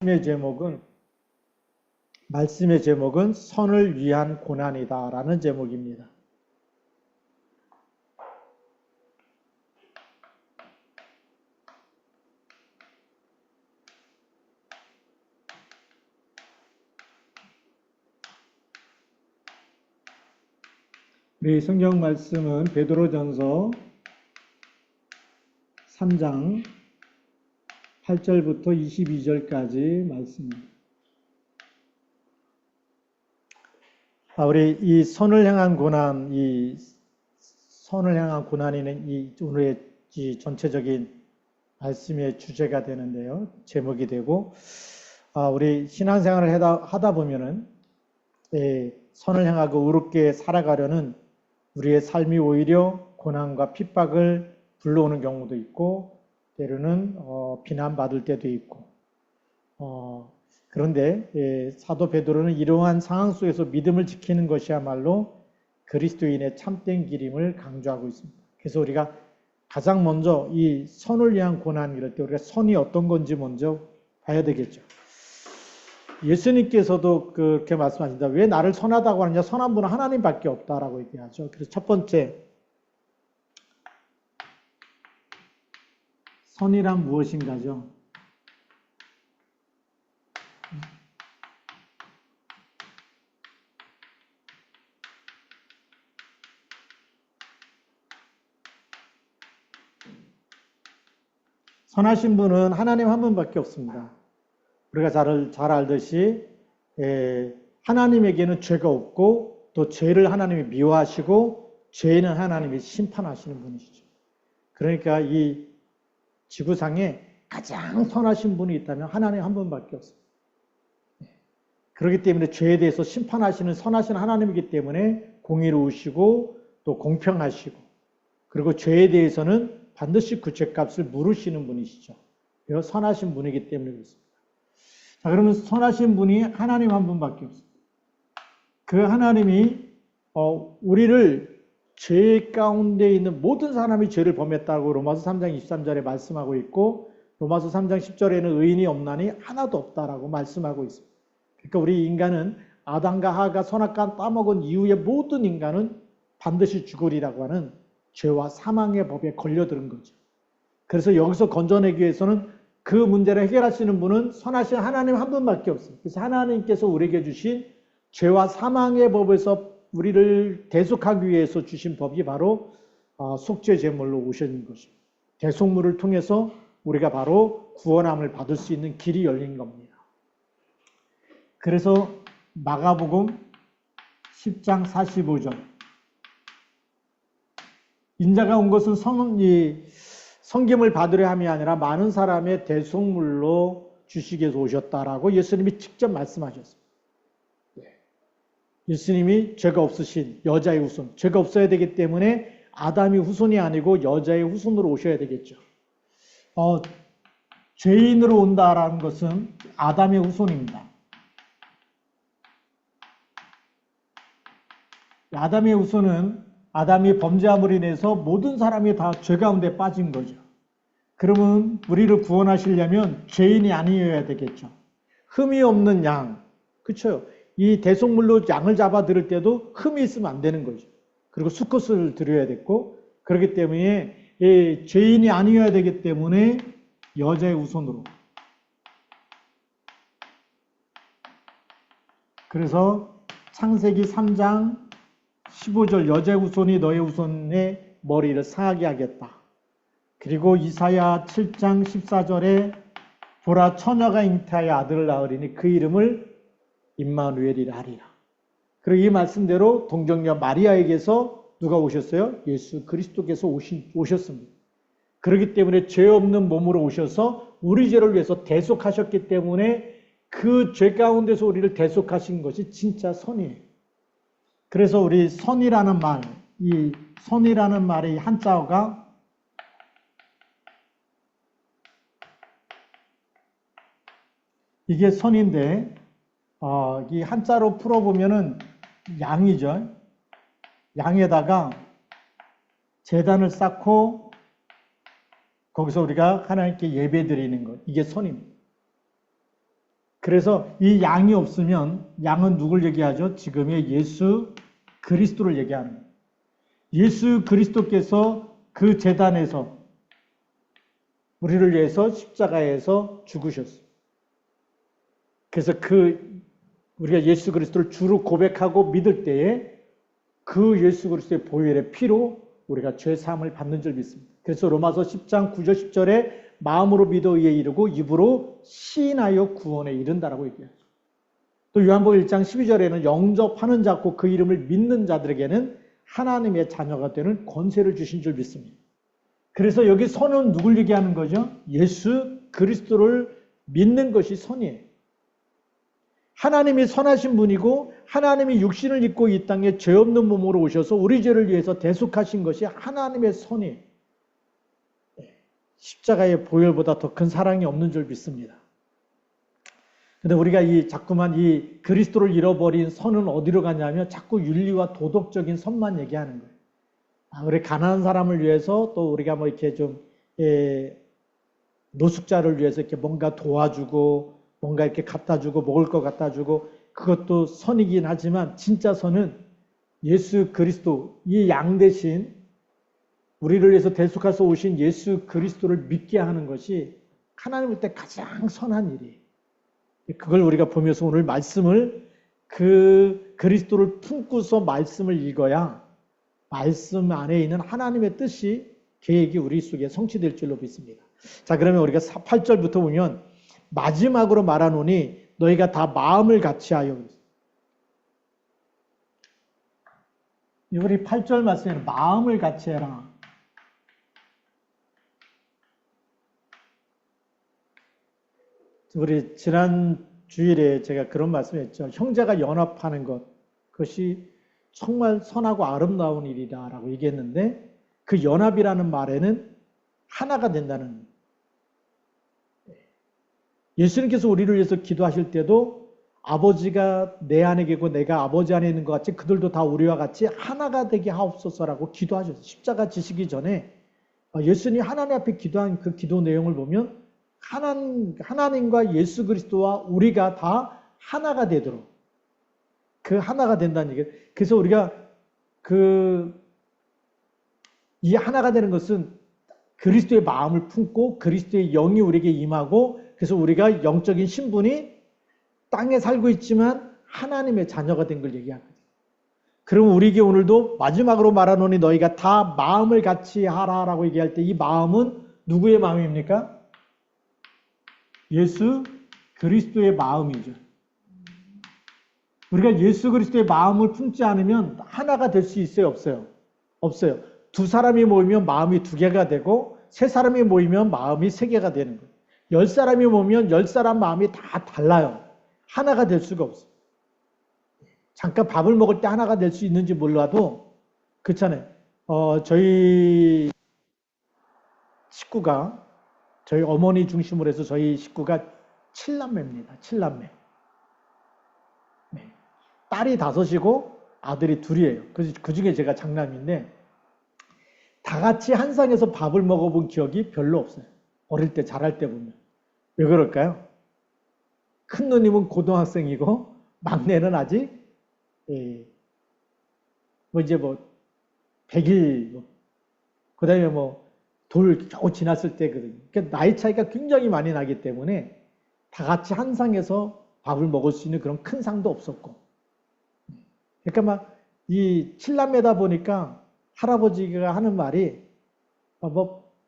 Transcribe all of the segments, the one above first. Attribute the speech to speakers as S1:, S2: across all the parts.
S1: 제목은 말씀의 제목은 선을 위한 고난이다라는 제목입니다. 우리 성경 말씀은 베드로전서 3장 8절부터 22절까지 말씀입니다. 우리 이 선을 향한 고난, 이 선을 향한 고난이는 이 오늘의 이 전체적인 말씀의 주제가 되는데요. 제목이 되고, 우리 신앙생활을 하다 보면은 선을 향하고 의롭게 살아가려는 우리의 삶이 오히려 고난과 핍박을 불러오는 경우도 있고, 때로는 비난받을 때도 있고, 그런데 사도 베드로는 이러한 상황 속에서 믿음을 지키는 것이야말로 그리스도인의 참된 길임을 강조하고 있습니다. 그래서 우리가 가장 먼저 이 선을 위한 고난 이럴 때 우리가 선이 어떤 건지 먼저 봐야 되겠죠. 예수님께서도 그렇게 말씀하신다. 왜 나를 선하다고 하느냐? 선한 분은 하나님밖에 없다라고 얘기하죠. 그래서 첫 번째, 선이란 무엇인가죠? 선하신 분은 하나님 한 분밖에 없습니다. 우리가 잘 알듯이 하나님에게는 죄가 없고 또 죄를 하나님이 미워하시고 죄는 하나님이 심판하시는 분이시죠. 그러니까 이 지구상에 가장 선하신 분이 있다면 하나님 한 분밖에 없습니다. 그렇기 때문에 죄에 대해서 심판하시는 선하신 하나님이기 때문에 공의로우시고 또 공평하시고 그리고 죄에 대해서는 반드시 그 죄값을 물으시는 분이시죠. 그래서 선하신 분이기 때문에 그렇습니다. 자, 그러면 선하신 분이 하나님 한 분밖에 없습니다. 그 하나님이 우리를 죄 가운데 있는 모든 사람이 죄를 범했다고 로마서 3장 23절에 말씀하고 있고 로마서 3장 10절에는 의인이 없나니 하나도 없다라고 말씀하고 있습니다. 그러니까 우리 인간은 아담과 하와가 선악과 따먹은 이후에 모든 인간은 반드시 죽으리라고 하는 죄와 사망의 법에 걸려드는 거죠. 그래서 여기서 건져내기 위해서는 그 문제를 해결하시는 분은 선하신 하나님 한 분밖에 없어요. 그래서 하나님께서 우리에게 주신 죄와 사망의 법에서 우리를 대속하기 위해서 주신 법이 바로 속죄 제물로 오신 것입니다. 대속물을 통해서 우리가 바로 구원함을 받을 수 있는 길이 열린 겁니다. 그래서 마가복음 10장 45절 인자가 온 것은 성김을 받으려 함이 아니라 많은 사람의 대속물로 주시기 위해서 오셨다라고 예수님이 직접 말씀하셨습니다. 예수님이 죄가 없으신 여자의 후손, 죄가 없어야 되기 때문에 아담이 후손이 아니고 여자의 후손으로 오셔야 되겠죠. 죄인으로 온다라는 것은 아담의 후손입니다. 아담의 후손은 아담이 범죄함으로 인해서 모든 사람이 다 죄 가운데 빠진 거죠. 그러면 우리를 구원하시려면 죄인이 아니어야 되겠죠. 흠이 없는 양, 그렇죠? 이 대속물로 양을 잡아 들을 때도 흠이 있으면 안 되는 거죠. 그리고 수컷을 드려야 됐고 그렇기 때문에 죄인이 아니어야 되기 때문에 여자의 후손으로. 그래서 창세기 3장 15절 여자의 후손이 너의 후손의 머리를 상하게 하겠다. 그리고 이사야 7장 14절에 보라 처녀가 잉태하여 아들을 낳으리니 그 이름을 임마누엘이라 하리라. 그리고 이 말씀대로 동정녀 마리아에게서 누가 오셨어요? 예수 그리스도께서 오셨습니다. 그렇기 때문에 죄 없는 몸으로 오셔서 우리 죄를 위해서 대속하셨기 때문에 그 죄 가운데서 우리를 대속하신 것이 진짜 선이에요. 그래서 우리 선이라는 말, 이 선이라는 말의 한자어가 이게 선인데 이 한자로 풀어보면은 양이죠. 양에다가 제단을 쌓고 거기서 우리가 하나님께 예배 드리는 것, 이게 선입니다. 그래서 이 양이 없으면 양은 누굴 얘기하죠? 지금의 예수 그리스도를 얘기하는 거예요. 예수 그리스도께서 그 제단에서 우리를 위해서 십자가에서 죽으셨어요. 그래서 우리가 예수 그리스도를 주로 고백하고 믿을 때에 그 예수 그리스도의 보혈의 피로 우리가 죄 사함을 받는 줄 믿습니다. 그래서 로마서 10장 9절 10절에 마음으로 믿어 의에 이르고 입으로 시인하여 구원에 이른다라고 얘기하죠. 또 요한복음 1장 12절에는 영접하는 자고 그 이름을 믿는 자들에게는 하나님의 자녀가 되는 권세를 주신 줄 믿습니다. 그래서 여기 선은 누굴 얘기하는 거죠? 예수 그리스도를 믿는 것이 선이에요. 하나님이 선하신 분이고 하나님이 육신을 입고 이 땅에 죄 없는 몸으로 오셔서 우리 죄를 위해서 대속하신 것이 하나님의 선이에요. 십자가의 보혈보다 더 큰 사랑이 없는 줄 믿습니다. 근데 우리가 자꾸만 이 그리스도를 잃어버린 선은 어디로 가냐면 자꾸 윤리와 도덕적인 선만 얘기하는 거예요. 우리 가난한 사람을 위해서 또 우리가 뭐 이렇게 좀 노숙자를 위해서 이렇게 뭔가 도와주고 뭔가 이렇게 갖다 주고 먹을 거 갖다 주고 그것도 선이긴 하지만 진짜 선은 예수 그리스도 이 양 대신 우리를 위해서 대속해서 오신 예수 그리스도를 믿게 하는 것이 하나님을 때 가장 선한 일이에요. 그걸 우리가 보면서 오늘 말씀을 그 그리스도를 품고서 말씀을 읽어야 말씀 안에 있는 하나님의 뜻이 계획이 우리 속에 성취될 줄로 믿습니다. 자, 그러면 우리가 8절부터 보면 마지막으로 말하노니 너희가 다 마음을 같이하여. 우리 8절 말씀에는 마음을 같이해라. 우리 지난 주일에 제가 그런 말씀했죠. 형제가 연합하는 것, 그것이 정말 선하고 아름다운 일이다라고 얘기했는데 그 연합이라는 말에는 하나가 된다는. 예수님께서 우리를 위해서 기도하실 때도 아버지가 내 안에 계고 내가 아버지 안에 있는 것 같이 그들도 다 우리와 같이 하나가 되게 하옵소서라고 기도하셨어요. 십자가 지시기 전에 예수님이 하나님 앞에 기도한 그 기도 내용을 보면 하나님과 예수 그리스도와 우리가 다 하나가 되도록 그 하나가 된다는 얘기예요. 그래서 우리가 이 하나가 되는 것은 그리스도의 마음을 품고 그리스도의 영이 우리에게 임하고 그래서 우리가 영적인 신분이 땅에 살고 있지만 하나님의 자녀가 된 걸 얘기하거든요. 그럼 우리에게 오늘도 마지막으로 말하노니 너희가 다 마음을 같이 하라라고 얘기할 때 이 마음은 누구의 마음입니까? 예수 그리스도의 마음이죠. 우리가 예수 그리스도의 마음을 품지 않으면 하나가 될 수 있어요? 없어요? 없어요. 두 사람이 모이면 마음이 두 개가 되고 세 사람이 모이면 마음이 세 개가 되는 거예요. 10사람이 모이면 10사람 마음이 다 달라요. 하나가 될 수가 없어요. 잠깐 밥을 먹을 때 하나가 될 수 있는지 몰라도 그렇잖아요. 저희 식구가 저희 어머니 중심으로 해서 저희 식구가 7남매입니다. 7남매. 네. 딸이 5이고 아들이 2이에요. 그 중에 제가 장남인데 다 같이 한 상에서 밥을 먹어본 기억이 별로 없어요. 어릴 때 자랄 때 보면. 왜 그럴까요? 큰 누님은 고등학생이고 막내는 아직 100일 그 다음에 돌 겨우 지났을 때거든요. 그러니까 나이 차이가 굉장히 많이 나기 때문에 다 같이 한 상에서 밥을 먹을 수 있는 그런 큰 상도 없었고. 그러니까 이 7남매다 보니까 할아버지가 하는 말이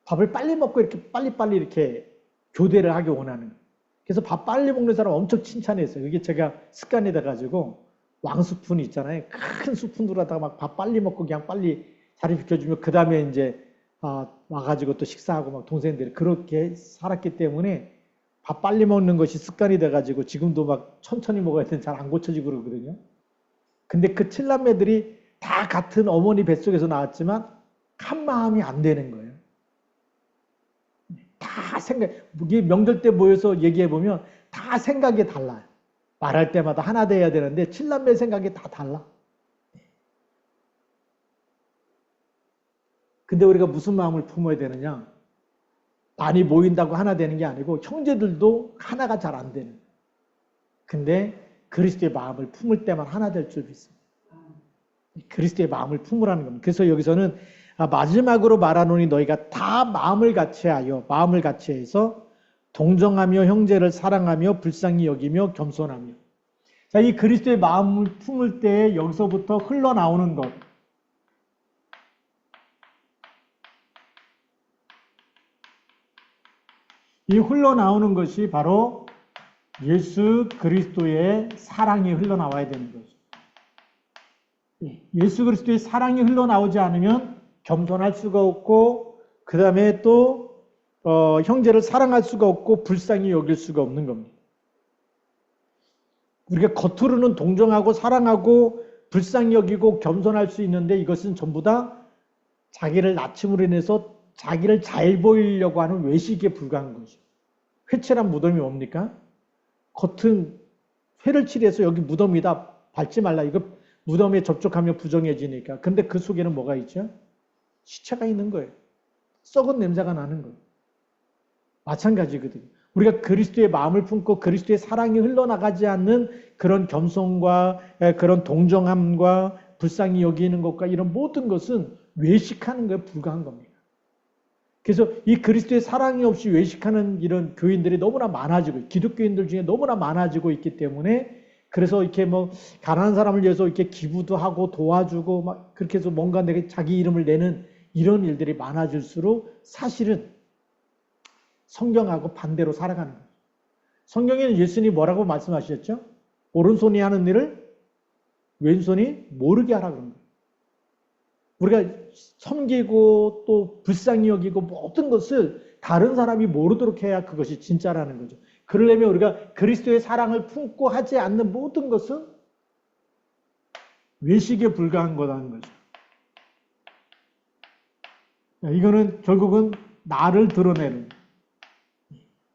S1: 밥을 빨리 먹고 이렇게 빨리빨리 이렇게 교대를 하기 원하는 거예요. 그래서 밥 빨리 먹는 사람 엄청 칭찬했어요. 이게 제가 습관이 돼가지고 왕스푼 있잖아요. 큰 스푼으로 하다가 막 밥 빨리 먹고 그냥 빨리 자리 비켜주면 그 다음에 이제 와가지고 또 식사하고 막 동생들이 그렇게 살았기 때문에 밥 빨리 먹는 것이 습관이 돼가지고 지금도 막 천천히 먹어야 되는 잘 안 고쳐지고 그러거든요. 근데 그 7남매들이 다 같은 어머니 뱃속에서 나왔지만 한 마음이 안 되는 거예요. 다 명절 때 모여서 얘기해보면 다 생각이 달라요. 말할 때마다 하나 돼야 되는데 7남매 생각이 다 달라. 근데 우리가 무슨 마음을 품어야 되느냐? 많이 모인다고 하나 되는 게 아니고 형제들도 하나가 잘 안 되는 거예요. 근데 그리스도의 마음을 품을 때만 하나 될 줄 믿습니다. 그리스도의 마음을 품으라는 겁니다. 그래서 여기서는 마지막으로 말하노니 너희가 다 마음을 같이해서 동정하며 형제를 사랑하며 불쌍히 여기며 겸손하며. 자, 이 그리스도의 마음을 품을 때 여기서부터 흘러나오는 것. 이 흘러나오는 것이 바로 예수 그리스도의 사랑이 흘러나와야 되는 거죠. 예수 그리스도의 사랑이 흘러나오지 않으면 겸손할 수가 없고, 그 다음에 또 형제를 사랑할 수가 없고 불쌍히 여길 수가 없는 겁니다. 우리가 겉으로는 동정하고 사랑하고 불쌍히 여기고 겸손할 수 있는데 이것은 전부 다 자기를 낮춤으로 인해서 자기를 잘 보이려고 하는 외식에 불과한 거죠. 회칠한 무덤이 뭡니까? 겉은 회를 칠해서 여기 무덤이다 밟지 말라. 이거 무덤에 접촉하면 부정해지니까. 근데 그 속에는 뭐가 있죠? 시체가 있는 거예요. 썩은 냄새가 나는 거예요. 마찬가지거든요. 우리가 그리스도의 마음을 품고 그리스도의 사랑이 흘러나가지 않는 그런 겸손과 그런 동정함과 불쌍히 여기는 것과 이런 모든 것은 외식하는 것에 불과한 겁니다. 그래서 이 그리스도의 사랑이 없이 외식하는 이런 교인들이 너무나 많아지고, 기독교인들 중에 너무나 많아지고 있기 때문에, 그래서 이렇게 뭐 가난한 사람을 위해서 이렇게 기부도 하고 도와주고 막 그렇게 해서 뭔가 내가 자기 이름을 내는 이런 일들이 많아질수록 사실은 성경하고 반대로 살아가는 거예요. 성경에는 예수님이 뭐라고 말씀하셨죠? 오른손이 하는 일을 왼손이 모르게 하라 그런 거예요. 우리가 섬기고 또 불쌍히 여기고 모든 것을 다른 사람이 모르도록 해야 그것이 진짜라는 거죠. 그러려면 우리가 그리스도의 사랑을 품고 하지 않는 모든 것은 외식에 불과한 거라는 거죠. 이거는 결국은 나를 드러내는,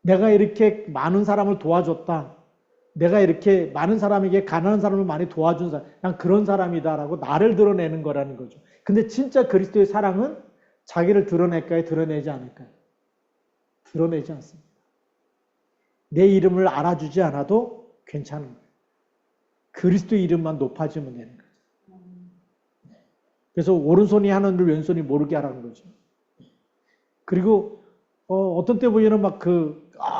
S1: 내가 이렇게 많은 사람을 도와줬다, 내가 이렇게 많은 사람에게 가난한 사람을 많이 도와준 사람, 난 그런 사람이다라고 나를 드러내는 거라는 거죠. 근데 진짜 그리스도의 사랑은 자기를 드러낼까요? 드러내지 않을까요? 드러내지 않습니다. 내 이름을 알아주지 않아도 괜찮은 거예요. 그리스도의 이름만 높아지면 되는 거죠. 그래서 오른손이 하는 일 왼손이 모르게 하라는 거죠. 그리고 어떤 때 보면은 막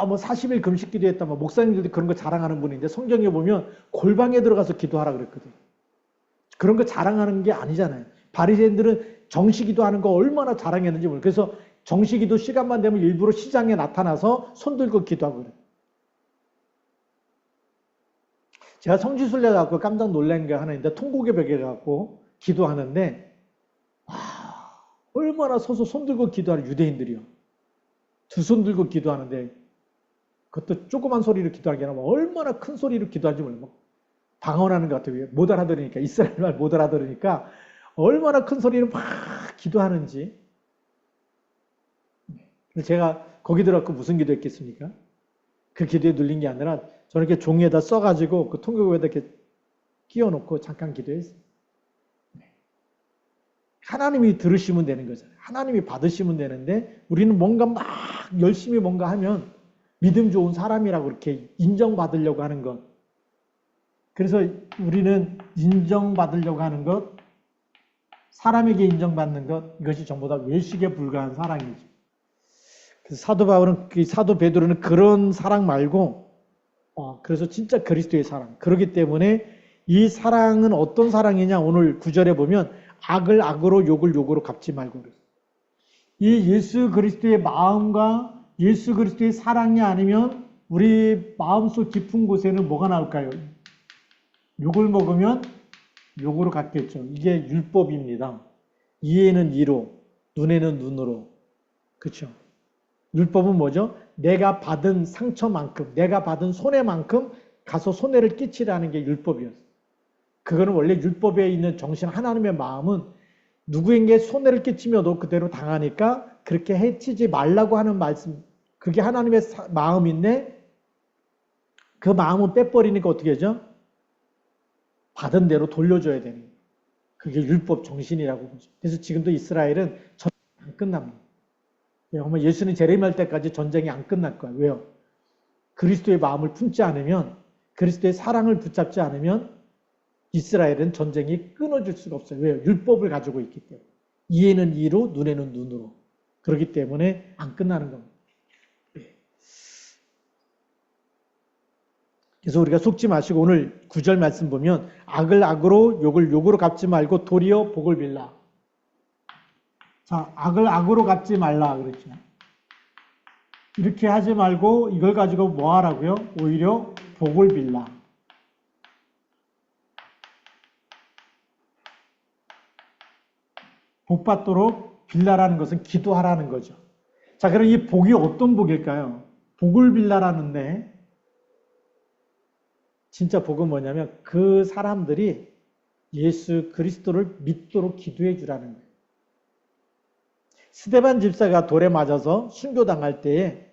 S1: 뭐 40일 금식 기도했다, 막 목사님들도 그런 거 자랑하는 분인데 성경에 보면 골방에 들어가서 기도하라 그랬거든요. 그런 거 자랑하는 게 아니잖아요. 바리새인들은 정시기도 하는 거 얼마나 자랑했는지 모르겠어요. 그래서 정시기도 시간만 되면 일부러 시장에 나타나서 손 들고 기도하고 그래요. 제가 성지순례 갖고 깜짝 놀란 게 하나 있는데, 통곡의 벽에 갖고 기도하는데 얼마나 서서 손 들고 기도하는 유대인들이요. 두 손 들고 기도하는데, 그것도 조그만 소리로 기도하는 게 아니라 얼마나 큰 소리로 기도하는지 몰라요. 방언하는 것 같아요. 못 알아들으니까, 이스라엘 말 못 알아들으니까 얼마나 큰 소리로 막 기도하는지. 제가 거기 들어가서 무슨 기도했겠습니까? 그 기도에 눌린 게 아니라 저는 이렇게 종이에다 써가지고 그 통곡에다 이렇게 끼워놓고 잠깐 기도했어요. 하나님이 들으시면 되는 거잖아요. 하나님이 받으시면 되는데 우리는 뭔가 막 열심히 뭔가 하면 믿음 좋은 사람이라고 이렇게 인정받으려고 하는 것. 그래서 우리는 인정받으려고 하는 것, 사람에게 인정받는 것, 이것이 전부 다 외식에 불과한 사랑이죠. 그래서 사도 베드로는 그런 사랑 말고, 그래서 진짜 그리스도의 사랑. 그렇기 때문에 이 사랑은 어떤 사랑이냐? 오늘 9절에 보면 악을 악으로 욕을 욕으로 갚지 말고. 이 예수 그리스도의 마음과 예수 그리스도의 사랑이 아니면 우리 마음속 깊은 곳에는 뭐가 나올까요? 욕을 먹으면 욕으로 갚겠죠. 이게 율법입니다. 이에는 이로, 눈에는 눈으로. 그렇죠? 율법은 뭐죠? 내가 받은 상처만큼, 내가 받은 손해만큼 가서 손해를 끼치라는 게 율법이었어요. 그거는 원래 율법에 있는 정신, 하나님의 마음은 누구에게 손해를 끼치며도 그대로 당하니까 그렇게 해치지 말라고 하는 말씀, 그게 하나님의 마음인데 그 마음은 빼버리니까 어떻게 하죠? 받은 대로 돌려줘야 되는 거예요. 그게 율법 정신이라고 보죠. 그래서 지금도 이스라엘은 전쟁이 안 끝납니다. 정말 예수님 재림할 때까지 전쟁이 안 끝날 거예요. 왜요? 그리스도의 마음을 품지 않으면 그리스도의 사랑을 붙잡지 않으면 이스라엘은 전쟁이 끊어질 수가 없어요. 왜요? 율법을 가지고 있기 때문에. 이에는 이로, 눈에는 눈으로. 그렇기 때문에 안 끝나는 겁니다. 그래서 우리가 속지 마시고 오늘 9절 말씀 보면 악을 악으로 욕을 욕으로 갚지 말고 도리어 복을 빌라. 자, 악을 악으로 갚지 말라 그랬죠. 이렇게 하지 말고 이걸 가지고 뭐 하라고요? 오히려 복을 빌라. 복 받도록 빌라라는 것은 기도하라는 거죠. 자, 그럼 이 복이 어떤 복일까요? 복을 빌라라는데 진짜 복은 뭐냐면 그 사람들이 예수 그리스도를 믿도록 기도해 주라는 거예요. 스데반 집사가 돌에 맞아서 순교당할 때에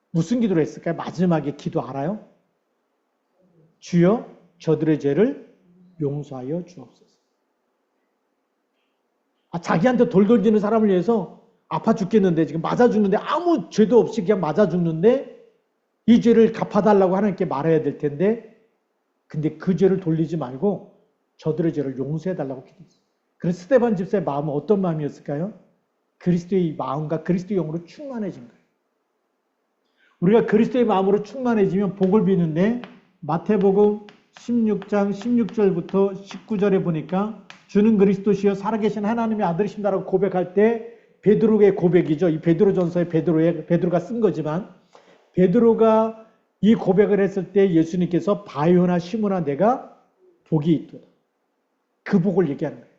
S1: 무슨 기도를 했을까요? 마지막에 기도 알아요? 주여 저들의 죄를 용서하여 주옵소서. 자기한테 돌 던지는 사람을 위해서 아파 죽겠는데 지금 맞아 죽는데 아무 죄도 없이 그냥 맞아 죽는데 이 죄를 갚아달라고 하나님께 말해야 될 텐데 근데 그 죄를 돌리지 말고 저들의 죄를 용서해달라고 기도했어요. 그래서 스데반 집사의 마음은 어떤 마음이었을까요? 그리스도의 마음과 그리스도의 영으로 충만해진 거예요. 우리가 그리스도의 마음으로 충만해지면 복을 비는데 마태복음 16장 16절부터 19절에 보니까 주는 그리스도시여 살아계신 하나님의 아들이신다라고 고백할 때 베드로의 고백이죠. 이 베드로전서에 베드로가 쓴 거지만 베드로가 이 고백을 했을 때 예수님께서 바요나 시몬아 내가 복이 있도다. 그 복을 얘기하는 거예요.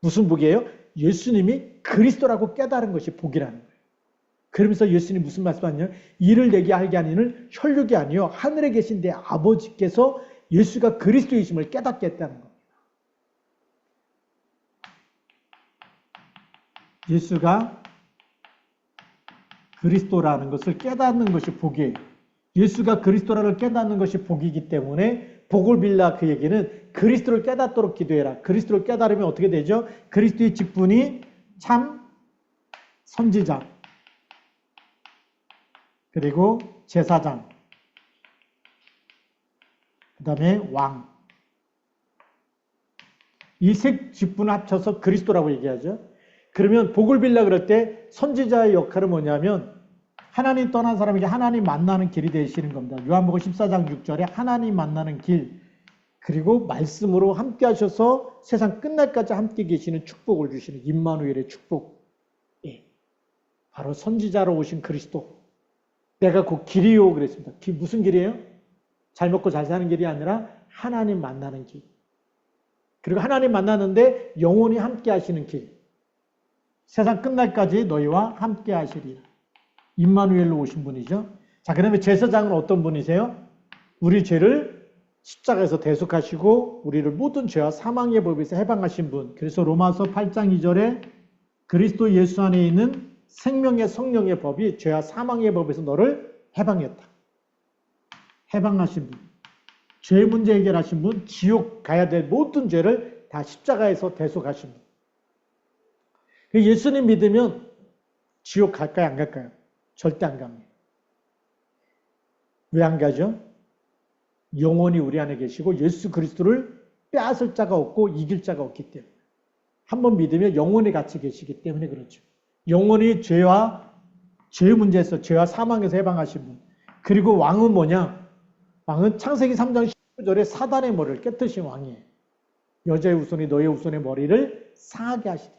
S1: 무슨 복이에요? 예수님이 그리스도라고 깨달은 것이 복이라는 거예요. 그러면서 예수님이 무슨 말씀하냐면 이를 내게 알게 하니는 혈육이 아니요 하늘에 계신 내 아버지께서 예수가 그리스도이심을 깨닫게 했다는 겁니다. 예수가 그리스도라는 것을 깨닫는 것이 복이에요. 예수가 그리스도라를 깨닫는 것이 복이기 때문에 복을 빌라 그 얘기는 그리스도를 깨닫도록 기도해라. 그리스도를 깨달으면 어떻게 되죠? 그리스도의 직분이 참 선지자 그리고 제사장 그 다음에 왕 이 세 직분을 합쳐서 그리스도라고 얘기하죠. 그러면 복을 빌라 그럴 때 선지자의 역할은 뭐냐면 하나님 떠난 사람에게 하나님 만나는 길이 되시는 겁니다. 요한복음 14장 6절에 하나님 만나는 길 그리고 말씀으로 함께 하셔서 세상 끝날까지 함께 계시는 축복을 주시는 임마누엘의 축복. 예. 바로 선지자로 오신 그리스도. 내가 그 길이요 그랬습니다. 무슨 길이에요? 잘 먹고 잘 사는 길이 아니라 하나님 만나는 길. 그리고 하나님 만나는데 영원히 함께 하시는 길. 세상 끝날까지 너희와 함께 하시리라. 임마누엘로 오신 분이죠. 자, 그 다음에 제사장은 어떤 분이세요? 우리 죄를 십자가에서 대속하시고 우리를 모든 죄와 사망의 법에서 해방하신 분. 그래서 로마서 8장 2절에 그리스도 예수 안에 있는 생명의 성령의 법이 죄와 사망의 법에서 너를 해방했다. 해방하신 분. 죄 문제 해결하신 분. 지옥 가야 될 모든 죄를 다 십자가에서 대속하신 분. 예수님 믿으면 지옥 갈까요? 안 갈까요? 절대 안 갑니다. 왜 안 가죠? 영원히 우리 안에 계시고 예수 그리스도를 빼앗을 자가 없고 이길 자가 없기 때문에. 한번 믿으면 영원히 같이 계시기 때문에 그렇죠. 영원히 죄 문제에서 죄와 사망에서 해방하신 분. 그리고 왕은 뭐냐? 왕은 창세기 3장 19절에 사단의 머리를 깨뜨신 왕이에요. 여자의 후손이 너의 후손의 머리를 상하게 하시리라.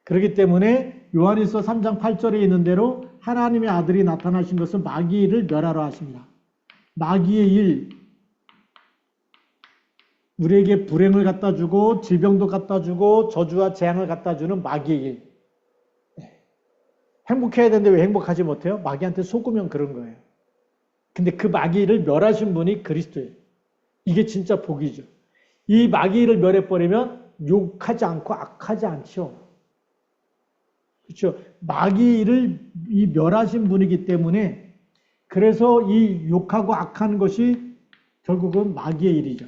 S1: 그렇기 때문에 요한일서 3장 8절에 있는 대로 하나님의 아들이 나타나신 것은 마귀의 일을 멸하러 하십니다. 마귀의 일, 우리에게 불행을 갖다 주고 질병도 갖다 주고 저주와 재앙을 갖다 주는 마귀의 일. 행복해야 되는데 왜 행복하지 못해요? 마귀한테 속으면 그런 거예요. 근데 그 마귀의 일을 멸하신 분이 그리스도예요. 이게 진짜 복이죠. 이 마귀의 일을 멸해버리면 욕하지 않고 악하지 않죠. 그렇죠. 마귀를 멸하신 분이기 때문에 그래서 이 욕하고 악하는 것이 결국은 마귀의 일이죠.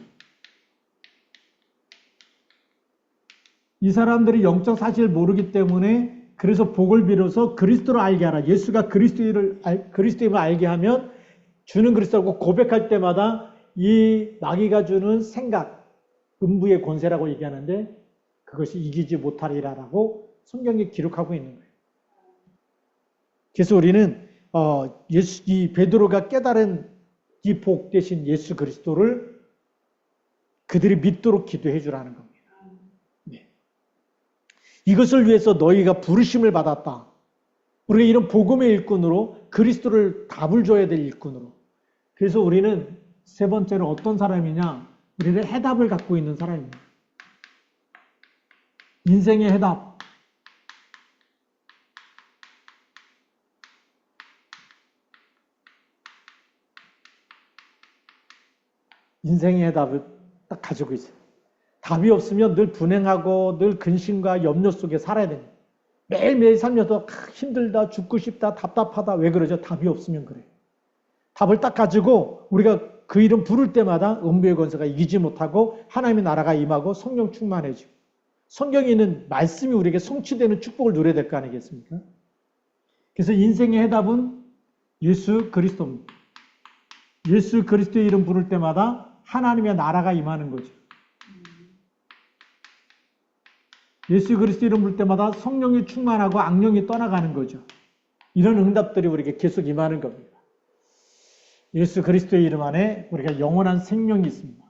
S1: 이 사람들이 영적 사실을 모르기 때문에 그래서 복을 빌어서 그리스도를 알게 하라. 예수가 그리스도임을 알게 하면 주는 그리스도라고 고백할 때마다 이 마귀가 주는 생각, 음부의 권세라고 얘기하는데 그것이 이기지 못하리라라고 성경에 기록하고 있는 거예요. 그래서 우리는 이 베드로가 깨달은 이 복 대신 예수 그리스도를 그들이 믿도록 기도해 주라는 겁니다. 네. 이것을 위해서 너희가 부르심을 받았다. 우리가 이런 복음의 일꾼으로 그리스도를 답을 줘야 될 일꾼으로. 그래서 우리는 세 번째로 어떤 사람이냐? 우리는 해답을 갖고 있는 사람입니다. 인생의 해답. 인생의 해답을 딱 가지고 있어요. 답이 없으면 늘 분행하고 늘 근심과 염려 속에 살아야 됩니다. 매일매일 살면서 힘들다, 죽고 싶다, 답답하다. 왜 그러죠? 답이 없으면 그래요. 답을 딱 가지고 우리가 그 이름 부를 때마다 음부의 권세가 이기지 못하고 하나님의 나라가 임하고 성령 충만해지고 성경에 있는 말씀이 우리에게 성취되는 축복을 누려야 될 거 아니겠습니까? 그래서 인생의 해답은 예수 그리스도입니다. 예수 그리스도의 이름 부를 때마다 하나님의 나라가 임하는 거죠. 예수 그리스도 이름 부를 때마다 성령이 충만하고 악령이 떠나가는 거죠. 이런 응답들이 우리에게 계속 임하는 겁니다. 예수 그리스도의 이름 안에 우리가 영원한 생명이 있습니다.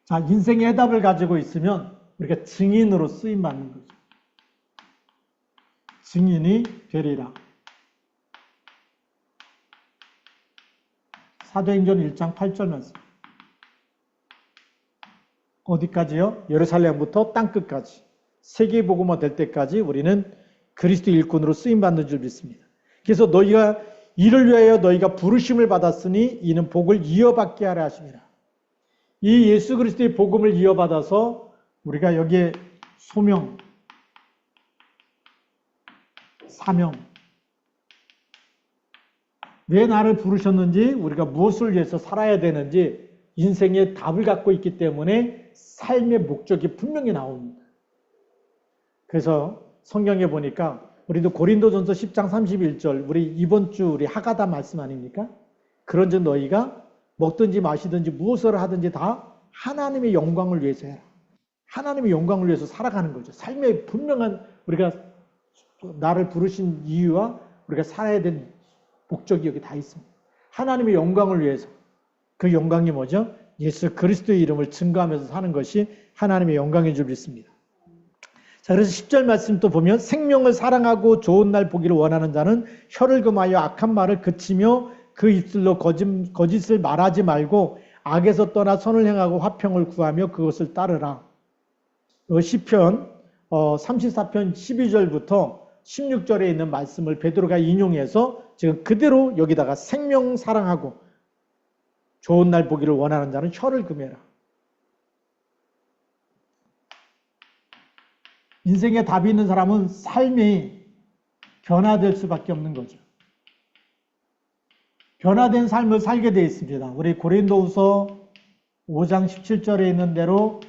S1: 자, 인생의 해답을 가지고 있으면 우리가 증인으로 쓰임받는 거죠. 증인이 되리라. 사도행전 1장 8절 말씀. 어디까지요? 예루살렘부터 땅끝까지. 세계복음화 될 때까지 우리는 그리스도 일꾼으로 쓰임받는 줄 믿습니다. 그래서 너희가 이를 위하여 너희가 부르심을 받았으니 이는 복을 이어받게 하라 하심이라. 이 예수 그리스도의 복음을 이어받아서 우리가 여기에 소명, 사명, 왜 나를 부르셨는지, 우리가 무엇을 위해서 살아야 되는지 인생의 답을 갖고 있기 때문에 삶의 목적이 분명히 나옵니다. 그래서 성경에 보니까 우리도 고린도전서 10장 31절, 우리 이번 주 우리 하가다 말씀 아닙니까? 그런즉 너희가 먹든지 마시든지 무엇을 하든지 다 하나님의 영광을 위해서 해라. 하나님의 영광을 위해서 살아가는 거죠. 삶의 분명한 우리가 나를 부르신 이유와 우리가 살아야 될 목적이 여기 다 있습니다. 하나님의 영광을 위해서. 그 영광이 뭐죠? 예수 그리스도의 이름을 증거하면서 사는 것이 하나님의 영광인 줄 믿습니다. 자, 그래서 10절 말씀 또 보면 생명을 사랑하고 좋은 날 보기를 원하는 자는 혀를 금하여 악한 말을 그치며 그 입술로 거짓을 말하지 말고 악에서 떠나 선을 행하고 화평을 구하며 그것을 따르라. 시편 34편 12절부터 16절에 있는 말씀을 베드로가 인용해서 지금 그대로 여기다가 생명 사랑하고 좋은 날 보기를 원하는 자는 혀를 금해라. 인생에 답이 있는 사람은 삶이 변화될 수밖에 없는 거죠. 변화된 삶을 살게 되어 있습니다. 우리 고린도후서 5장 17절에 있는 대로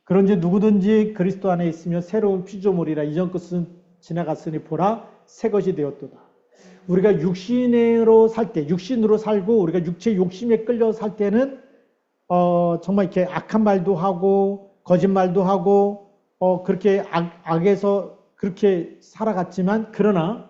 S1: 그런지 누구든지 그리스도 안에 있으며 새로운 피조물이라 이전 것은 지나갔으니 보라 새 것이 되었도다. 우리가 육신으로 살 때, 육신으로 살고 우리가 육체 욕심에 끌려 살 때는 정말 이렇게 악한 말도 하고 거짓말도 하고 그렇게 악에서 그렇게 살아갔지만 그러나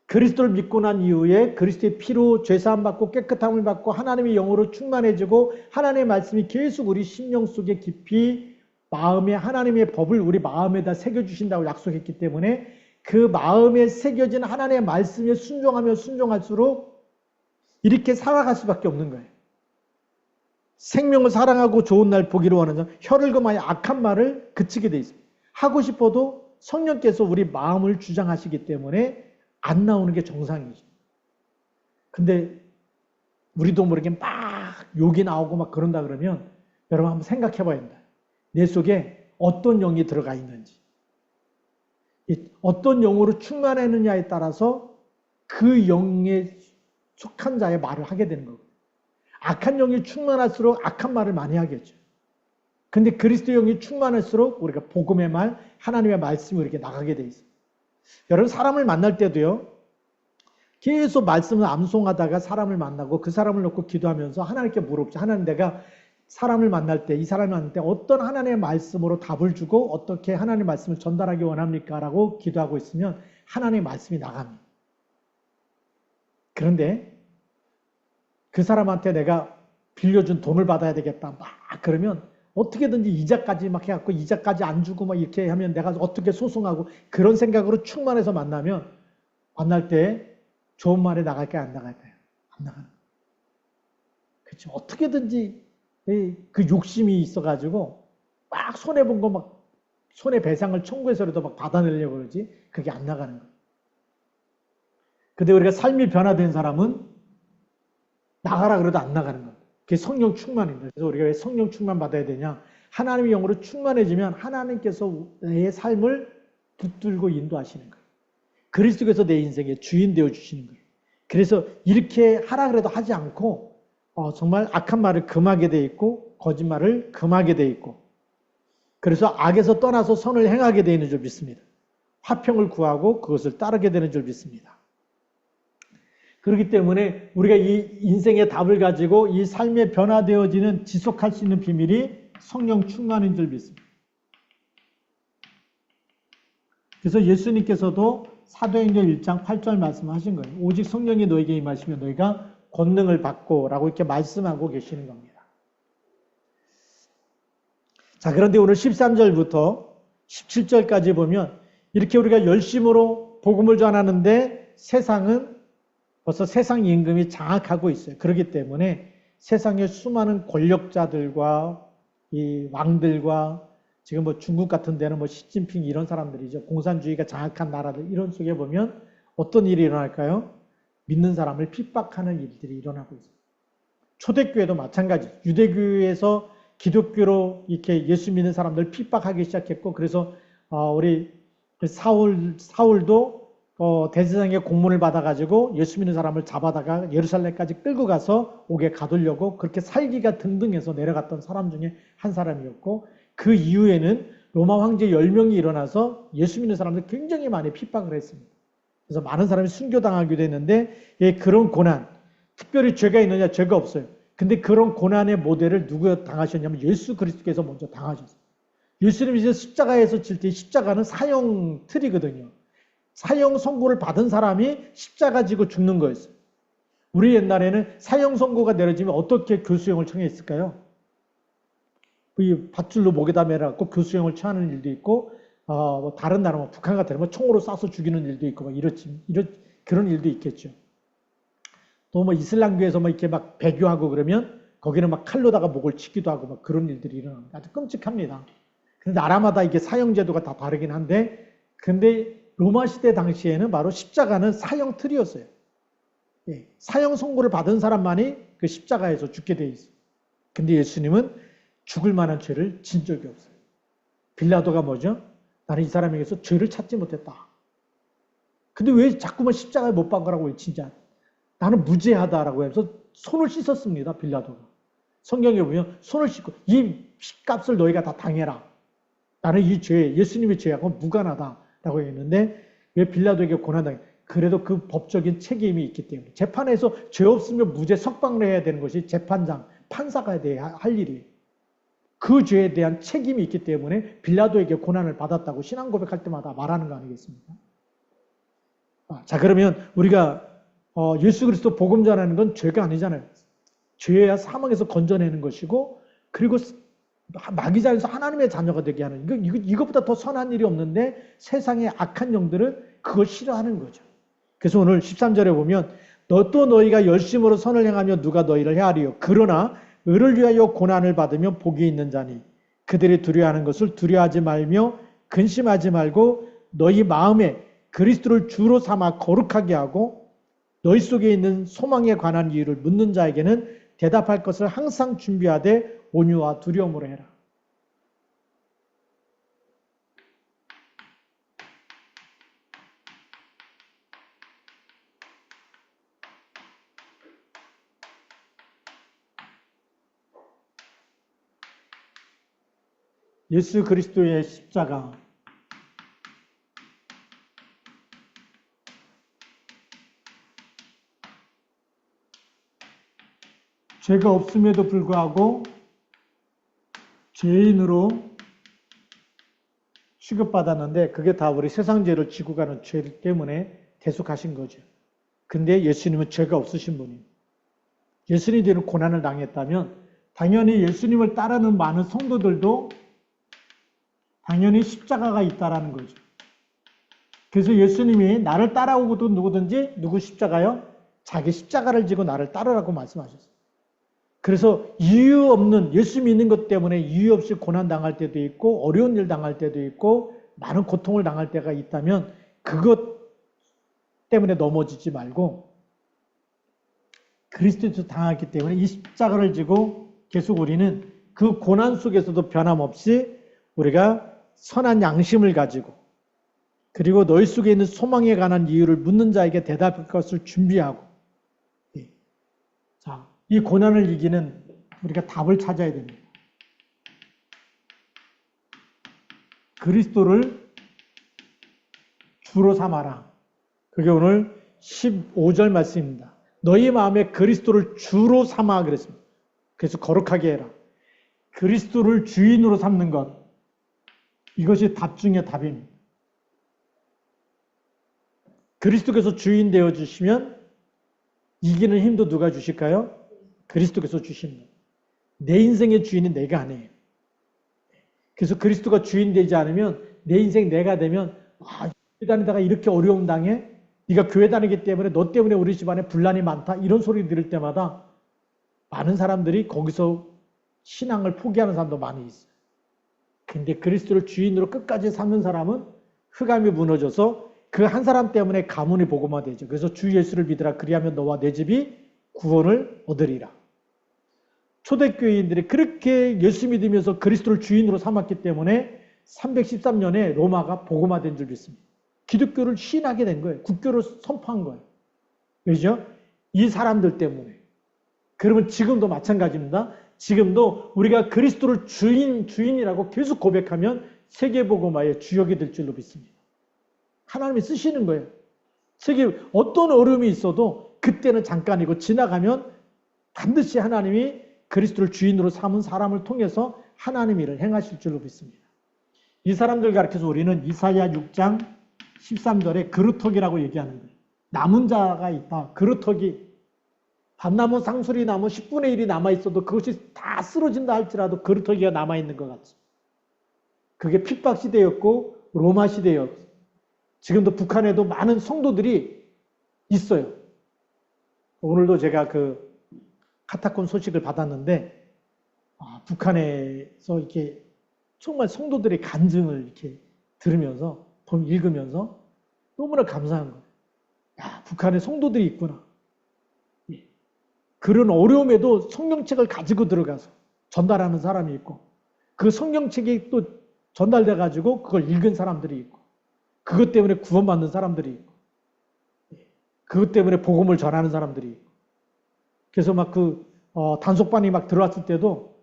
S1: 그리스도를 믿고 난 이후에 그리스도의 피로 죄사함 받고 깨끗함을 받고 하나님의 영으로 충만해지고 하나님의 말씀이 계속 우리 심령 속에 깊이 마음에 하나님의 법을 우리 마음에다 새겨주신다고 약속했기 때문에 그 마음에 새겨진 하나님의 말씀에 순종하면 순종할수록 이렇게 살아갈 수밖에 없는 거예요. 생명을 사랑하고 좋은 날 보기를 원하는 자, 혀를 금하여 악한 말을 그치게 돼 있습니다. 하고 싶어도 성령께서 우리 마음을 주장하시기 때문에 안 나오는 게 정상이죠. 근데 우리도 모르게 막 욕이 나오고 막 그런다 그러면 여러분 한번 생각해 봐야 된다. 내 속에 어떤 영이 들어가 있는지, 어떤 영으로 충만했느냐에 따라서 그 영에 속한 자의 말을 하게 되는 거거든요. 악한 영이 충만할수록 악한 말을 많이 하겠죠. 근데 그리스도 영이 충만할수록 우리가 복음의 말, 하나님의 말씀이 이렇게 나가게 돼 있어요. 여러분 사람을 만날 때도요. 계속 말씀을 암송하다가 사람을 만나고 그 사람을 놓고 기도하면서 하나님께 물어보죠. 하나님, 내가 사람을 만날 때, 이 사람을 만날 때 어떤 하나님의 말씀으로 답을 주고 어떻게 하나님의 말씀을 전달하기 원합니까? 라고 기도하고 있으면 하나님의 말씀이 나갑니다. 그런데 그 사람한테 내가 빌려준 돈을 받아야 되겠다. 막 그러면 어떻게든지 이자까지 막 해갖고 이자까지 안 주고 막 이렇게 하면 내가 어떻게 소송하고 그런 생각으로 충만해서 만날 때 좋은 말이 나갈까요? 안 나갈까요? 안 나가는 거예요. 그렇죠. 어떻게든지 그 욕심이 있어가지고 막 손해본 거 막 손해배상을 청구해서라도 막 받아내려고 그러지 그게 안 나가는 거예요. 근데 우리가 삶이 변화된 사람은 나가라 그래도 안 나가는 거예요. 그게 성령 충만입니다. 그래서 우리가 왜 성령 충만 받아야 되냐? 하나님의 영으로 충만해지면 하나님께서 내 삶을 붙들고 인도하시는 거예요. 그리스도께서 내 인생의 주인 되어주시는 거예요. 그래서 이렇게 하라 그래도 하지 않고 정말 악한 말을 금하게 돼 있고 거짓말을 금하게 돼 있고 그래서 악에서 떠나서 선을 행하게 되는 줄 믿습니다. 화평을 구하고 그것을 따르게 되는 줄 믿습니다. 그렇기 때문에 우리가 이 인생의 답을 가지고 이 삶에 변화되어지는 지속할 수 있는 비밀이 성령 충만인 줄 믿습니다. 그래서 예수님께서도 사도행전 1장 8절 말씀하신 거예요. 오직 성령이 너에게 임하시면 너희가 권능을 받고 라고 이렇게 말씀하고 계시는 겁니다. 자, 그런데 오늘 13절부터 17절까지 보면 이렇게 우리가 열심으로 복음을 전하는데 세상은 벌써 세상 임금이 장악하고 있어요. 그렇기 때문에 세상의 수많은 권력자들과 이 왕들과 지금 뭐 중국 같은 데는 뭐 시진핑 이런 사람들이죠. 공산주의가 장악한 나라들 이런 속에 보면 어떤 일이 일어날까요? 믿는 사람을 핍박하는 일들이 일어나고 있어요. 초대교회도 마찬가지. 유대교회에서 기독교로 이렇게 예수 믿는 사람들 핍박하기 시작했고 그래서 우리 사울도 대제사장의 공문을 받아가지고 예수 믿는 사람을 잡아다가 예루살렘까지 끌고 가서 옥에 가두려고 그렇게 살기가 등등해서 내려갔던 사람 중에 한 사람이었고 그 이후에는 로마 황제 10명이 일어나서 예수 믿는 사람들 굉장히 많이 핍박을 했습니다. 그래서 많은 사람이 순교당하기도 했는데 그런 고난, 특별히 죄가 있느냐? 죄가 없어요. 근데 그런 고난의 모델을 누가 당하셨냐면 예수 그리스도께서 먼저 당하셨어요. 예수님이 이제 십자가에서 질 때 십자가는 사형 틀이거든요. 사형 선고를 받은 사람이 십자가 지고 죽는 거였어요. 우리 옛날에는 사형 선고가 내려지면 어떻게 교수형을 청했을까요? 이 밧줄로 목에다 매라갖고 교수형을 처하는 일도 있고, 뭐 다른 나라, 뭐 북한 같은 뭐 총으로 쏴서 죽이는 일도 있고, 막 그런 일도 있겠죠. 또 뭐 이슬람교에서 뭐 이렇게 막 배교하고 그러면 거기는 막 칼로다가 목을 치기도 하고 막 그런 일들이 일어납니다. 아주 끔찍합니다. 근데 나라마다 이게 사형제도가 다 다르긴 한데, 근데 로마 시대 당시에는 바로 십자가는 사형 틀이었어요. 예, 사형 선고를 받은 사람만이 그 십자가에서 죽게 돼 있어요. 근데 예수님은 죽을 만한 죄를 진 적이 없어요. 빌라도가 뭐죠? 나는 이 사람에게서 죄를 찾지 못했다. 근데 왜 자꾸만 십자가에 못 박으라고 외치냐? 나는 무죄하다라고 해서 손을 씻었습니다. 빌라도가. 성경에 보면 손을 씻고 이 핏값을 너희가 다 당해라. 나는 이 죄, 예수님의 죄하고 무관하다라고 했는데 왜 빌라도에게 고난당해? 그래도 그 법적인 책임이 있기 때문에 재판에서 죄 없으면 무죄 석방을 해야 되는 것이 재판장, 판사가 할 일이에요. 그 죄에 대한 책임이 있기 때문에 빌라도에게 고난을 받았다고 신앙 고백할 때마다 말하는 거 아니겠습니까? 자, 그러면 우리가 예수 그리스도 복음 전하는 건 죄가 아니잖아요. 죄야 사망에서 건져내는 것이고 그리고 마귀자에서 하나님의 자녀가 되게 하는 이것보다 더 선한 일이 없는데 세상의 악한 영들은 그걸 싫어하는 거죠. 그래서 오늘 13절에 보면 또 너희가 열심으로 선을 행하며 누가 너희를 헤아리요. 그러나 의를 위하여 고난을 받으면 복이 있는 자니 그들이 두려워하는 것을 두려워하지 말며 근심하지 말고 너희 마음에 그리스도를 주로 삼아 거룩하게 하고 너희 속에 있는 소망에 관한 이유를 묻는 자에게는 대답할 것을 항상 준비하되 온유와 두려움으로 해라. 예수 그리스도의 십자가, 죄가 없음에도 불구하고 죄인으로 취급받았는데 그게 다 우리 세상 죄를 지고 가는 죄 때문에 대속하신 거죠. 근데 예수님은 죄가 없으신 분이에요. 예수님이 되는 고난을 당했다면 당연히 예수님을 따르는 많은 성도들도 당연히 십자가가 있다라는 거죠. 그래서 예수님이 나를 따라오고도 누구든지 누구 십자가요? 자기 십자가를 지고 나를 따르라고 말씀하셨어요. 그래서 이유 없는 예수 믿는 것 때문에 이유 없이 고난 당할 때도 있고 어려운 일 당할 때도 있고 많은 고통을 당할 때가 있다면 그것 때문에 넘어지지 말고 그리스도에서 당했기 때문에 이 십자가를 지고 계속 우리는 그 고난 속에서도 변함없이 우리가 선한 양심을 가지고 그리고 너희 속에 있는 소망에 관한 이유를 묻는 자에게 대답할 것을 준비하고 자, 이 고난을 이기는 우리가 답을 찾아야 됩니다. 그리스도를 주로 삼아라. 그게 오늘 15절 말씀입니다. 너희 마음에 그리스도를 주로 삼아 그랬습니다. 그래서 거룩하게 해라. 그리스도를 주인으로 삼는 것. 이것이 답 중의 답입니다. 그리스도께서 주인 되어주시면 이기는 힘도 누가 주실까요? 그리스도께서 주십니다. 내 인생의 주인이 내가 아니에요. 그래서 그리스도가 주인 되지 않으면 내 인생 내가 되면 교회 다니다가 이렇게 어려움 당해? 네가 교회 다니기 때문에 너 때문에 우리 집안에 분란이 많다? 이런 소리 들을 때마다 많은 사람들이 거기서 신앙을 포기하는 사람도 많이 있어요. 근데 그리스도를 주인으로 끝까지 삼는 사람은 흑암이 무너져서 그 한 사람 때문에 가문이 복음화되죠. 그래서 주 예수를 믿으라. 그리하면 너와 내 집이 구원을 얻으리라. 초대교인들이 그렇게 예수 믿으면서 그리스도를 주인으로 삼았기 때문에 313년에 로마가 복음화된 줄 믿습니다. 기독교를 시인하게 된 거예요. 국교를 선포한 거예요. 왜죠? 이 사람들 때문에. 그러면 지금도 마찬가지입니다. 지금도 우리가 그리스도를 주인이라고 계속 고백하면 세계복음화의 주역이 될 줄로 믿습니다. 하나님이 쓰시는 거예요. 세계 어떤 어려움이 있어도 그때는 잠깐이고 지나가면 반드시 하나님이 그리스도를 주인으로 삼은 사람을 통해서 하나님 일을 행하실 줄로 믿습니다. 이 사람들 가르쳐서 우리는 이사야 6장 13절에 그루터기라고 얘기하는 거예요. 남은 자가 있다. 그루터기. 밭나무 상수리 나무 10분의 1이 남아있어도 그것이 다 쓰러진다 할지라도 그루터기가 남아있는 것 같죠. 그게 핍박 시대였고 로마 시대였고 지금도 북한에도 많은 성도들이 있어요. 오늘도 제가 그 카타콤 소식을 받았는데 북한에서 이렇게 정말 성도들의 간증을 이렇게 들으면서 읽으면서 너무나 감사한 거예요. 야, 북한에 성도들이 있구나. 그런 어려움에도 성경책을 가지고 들어가서 전달하는 사람이 있고 그 성경책이 또 전달돼 가지고 그걸 읽은 사람들이 있고 그것 때문에 구원받는 사람들이 있고 그것 때문에 복음을 전하는 사람들이 있고 그래서 막 단속반이 막 들어왔을 때도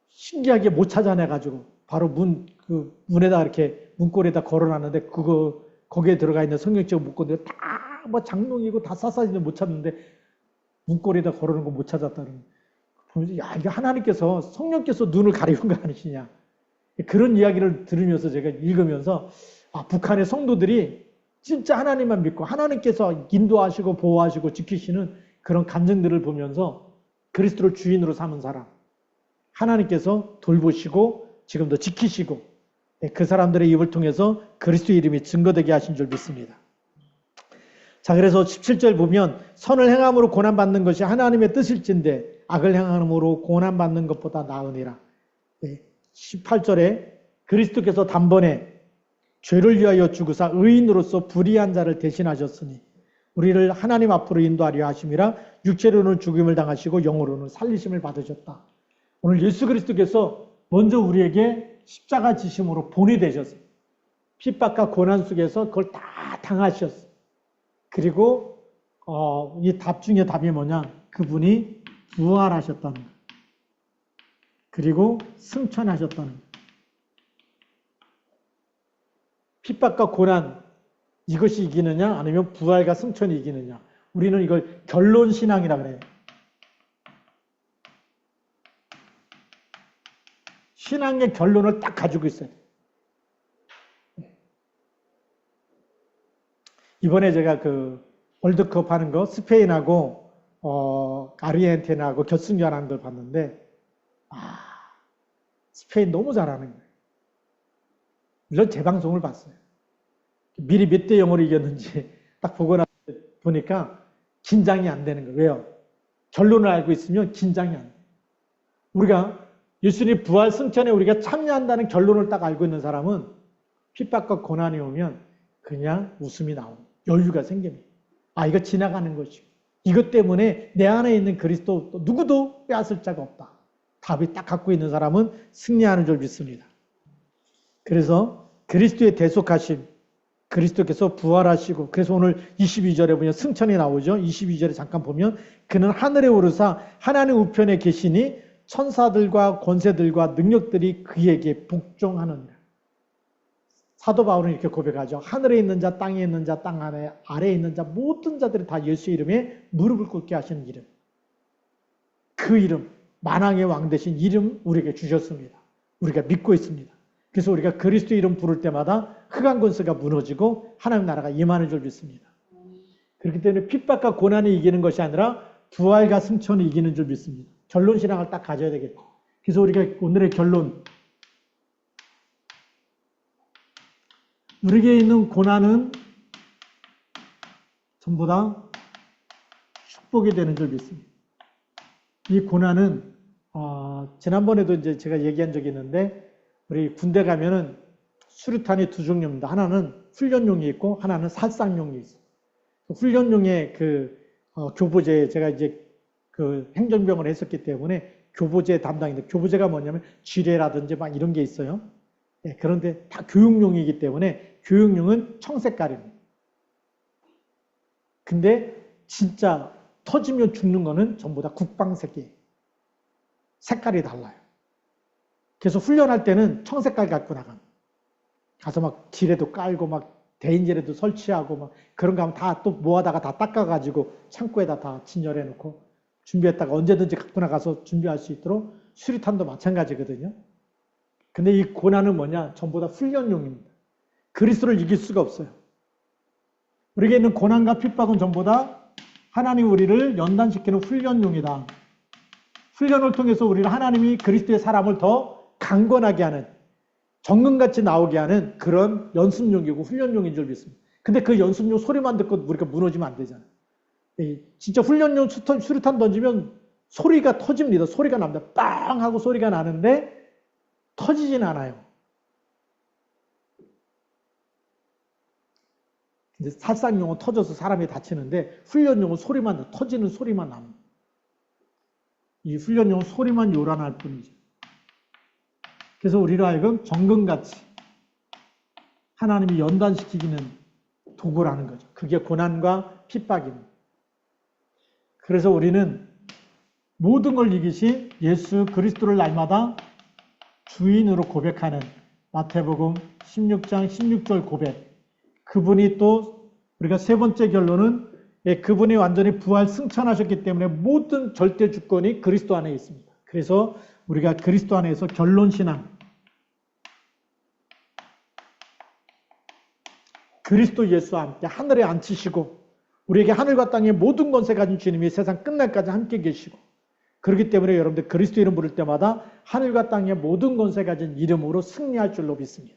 S1: 신기하게 못 찾아내가지고 바로 문에다 이렇게 문고리에다 걸어놨는데 거기에 들어가 있는 성경책을 묶었는데 다 뭐 장롱이고 다 쌌싸지도 못 찾는데 문고리에다 걸어놓은 거 못 찾았다는 보면서 야 이게 하나님께서 성령께서 눈을 가리운 거 아니시냐 그런 이야기를 들으면서 제가 읽으면서 북한의 성도들이 진짜 하나님만 믿고 하나님께서 인도하시고 보호하시고 지키시는 그런 감정들을 보면서 그리스도를 주인으로 삼은 사람 하나님께서 돌보시고 지금도 지키시고 그 사람들의 입을 통해서 그리스도의 이름이 증거되게 하신 줄 믿습니다. 자, 그래서 17절 보면 선을 행함으로 고난받는 것이 하나님의 뜻일진데 악을 행함으로 고난받는 것보다 나으니라. 18절에 그리스도께서 단번에 죄를 위하여 죽으사 의인으로서 불의한 자를 대신하셨으니 우리를 하나님 앞으로 인도하려 하심이라 육체로는 죽임을 당하시고 영으로는 살리심을 받으셨다. 오늘 예수 그리스도께서 먼저 우리에게 십자가 지심으로 본이 되셨어요. 핍박과 고난 속에서 그걸 다 당하셨어요. 그리고 이 답 중에 답이 뭐냐? 그분이 부활하셨다는 거예요. 그리고 승천하셨다는 거예요. 핍박과 고난 이것이 이기느냐 아니면 부활과 승천이 이기느냐 우리는 이걸 결론신앙이라 그래요. 신앙의 결론을 딱 가지고 있어요. 이번에 제가 그 월드컵 하는 거 스페인하고 아르헨티나하고 결승전 하는 걸 봤는데 스페인 너무 잘하는 거예요. 물론 재방송을 봤어요. 미리 몇 대 0으로 이겼는지 딱 보니까 긴장이 안 되는 거예요. 왜요? 결론을 알고 있으면 긴장이 안 돼요. 우리가 예수님 부활 승천에 우리가 참여한다는 결론을 딱 알고 있는 사람은 핍박과 고난이 오면 그냥 웃음이 나옵니다. 여유가 생깁니다. 이거 지나가는 것이고 이것 때문에 내 안에 있는 그리스도 누구도 빼앗을 자가 없다. 답이 딱 갖고 있는 사람은 승리하는 줄 믿습니다. 그래서 그리스도의 대속하심, 그리스도께서 부활하시고, 그래서 오늘 22절에 보면 승천이 나오죠. 22절에 잠깐 보면 그는 하늘에 오르사 하나님 우편에 계시니 천사들과 권세들과 능력들이 그에게 복종하느니라. 사도 바울은 이렇게 고백하죠. 하늘에 있는 자, 땅에 있는 자, 땅 아래에 있는 자 모든 자들이 다 예수의 이름에 무릎을 꿇게 하시는 이름. 그 이름, 만왕의 왕 되신 이름 우리에게 주셨습니다. 우리가 믿고 있습니다. 그래서 우리가 그리스도 이름 부를 때마다 흑암 권세가 무너지고 하나님 나라가 임하는 줄 믿습니다. 그렇기 때문에 핍박과 고난이 이기는 것이 아니라 부활과 승천이 이기는 줄 믿습니다. 결론 신앙을 딱 가져야 되겠고. 그래서 우리가 오늘의 결론, 우리에게 있는 고난은 전부 다 축복이 되는 줄 믿습니다. 이 고난은 지난번에도 이제 제가 얘기한 적이 있는데 우리 군대 가면은 수류탄이 두 종류입니다. 하나는 훈련용이 있고 하나는 살상용이 있어요. 훈련용의 교보제, 제가 이제 그 행정병을 했었기 때문에 교보제 담당인데, 교보제가 뭐냐면 지뢰라든지 막 이런 게 있어요. 네, 그런데 다 교육용이기 때문에 교육용은 청색깔입니다. 근데 진짜 터지면 죽는 거는 전부 다 국방색이에요. 색깔이 달라요. 그래서 훈련할 때는 청색깔 갖고 나갑니다. 가서 막 지뢰도 깔고 막 대인지뢰도 설치하고 막 그런 거 하면 다 또 모아다가 다 닦아가지고 창고에다 다 진열해 놓고 준비했다가 언제든지 갖고 나가서 준비할 수 있도록, 수리탄도 마찬가지거든요. 근데 이 고난은 뭐냐? 전부 다 훈련용입니다. 그리스도를 이길 수가 없어요. 우리에게 있는 고난과 핍박은 전부 다 하나님 우리를 연단시키는 훈련용이다. 훈련을 통해서 우리를 하나님이 그리스도의 사람을 더 강건하게 하는, 정금같이 나오게 하는 그런 연습용이고 훈련용인 줄 믿습니다. 근데 그 연습용 소리만 듣고 우리가 무너지면 안 되잖아요. 진짜 훈련용 수류탄 던지면 소리가 터집니다. 소리가 납니다. 빵 하고 소리가 나는데 터지진 않아요. 이제 살상용은 터져서 사람이 다치는데 훈련용은 소리만, 터지는 소리만 납니다. 이 훈련용은 소리만 요란할 뿐이죠. 그래서 우리로 하여금 정금같이 하나님이 연단시키기는 도구라는 거죠. 그게 고난과 핍박입니다. 그래서 우리는 모든 걸 이기신 예수 그리스도를 날마다 주인으로 고백하는 마태복음 16장 16절 고백. 그분이 또 우리가 세 번째 결론은 그분이 완전히 부활 승천하셨기 때문에 모든 절대 주권이 그리스도 안에 있습니다. 그래서 우리가 그리스도 안에서 결론 신앙, 그리스도 예수와 함께 하늘에 앉히시고 우리에게 하늘과 땅의 모든 권세 가진 주님이 세상 끝날까지 함께 계시고, 그렇기 때문에 여러분들 그리스도 이름 부를 때마다 하늘과 땅의 모든 권세 가진 이름으로 승리할 줄로 믿습니다.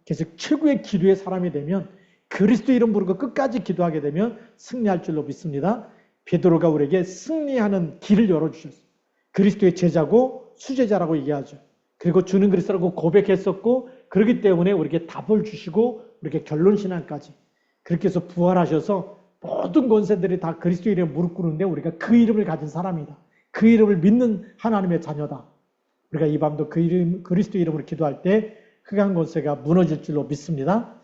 S1: 그래서 최고의 기도의 사람이 되면, 그리스도 이름 부르고 끝까지 기도하게 되면 승리할 줄로 믿습니다. 베드로가 우리에게 승리하는 길을 열어주셨어요. 그리스도의 제자고 수제자라고 얘기하죠. 그리고 주는 그리스도라고 고백했었고, 그렇기 때문에 우리에게 답을 주시고 우리에게 결론신앙까지, 그렇게 해서 부활하셔서 모든 권세들이 다 그리스도 이름에 무릎 꿇는데 우리가 그 이름을 가진 사람이다. 그 이름을 믿는 하나님의 자녀다. 우리가 이 밤도 그리스도 이름으로 기도할 때 흑암 권세가 무너질 줄로 믿습니다.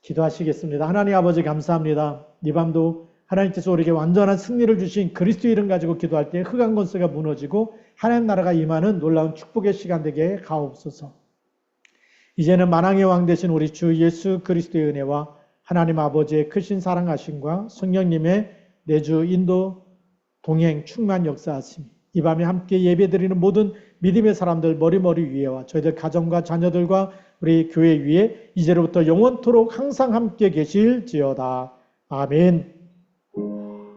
S1: 기도하시겠습니다. 하나님 아버지 감사합니다. 이 밤도 하나님께서 우리에게 완전한 승리를 주신 그리스도 이름 가지고 기도할 때 흑암 권세가 무너지고 하나님 나라가 임하는 놀라운 축복의 시간 되게 가옵소서. 이제는 만왕의 왕 되신 우리 주 예수 그리스도의 은혜와 하나님 아버지의 크신 사랑하심과 성령님의 내주 인도 동행 충만 역사하심, 이 밤에 함께 예배드리는 모든 믿음의 사람들 머리머리 위에와 저희들 가정과 자녀들과 우리 교회 위에 이제로부터 영원토록 항상 함께 계실지어다. 아멘.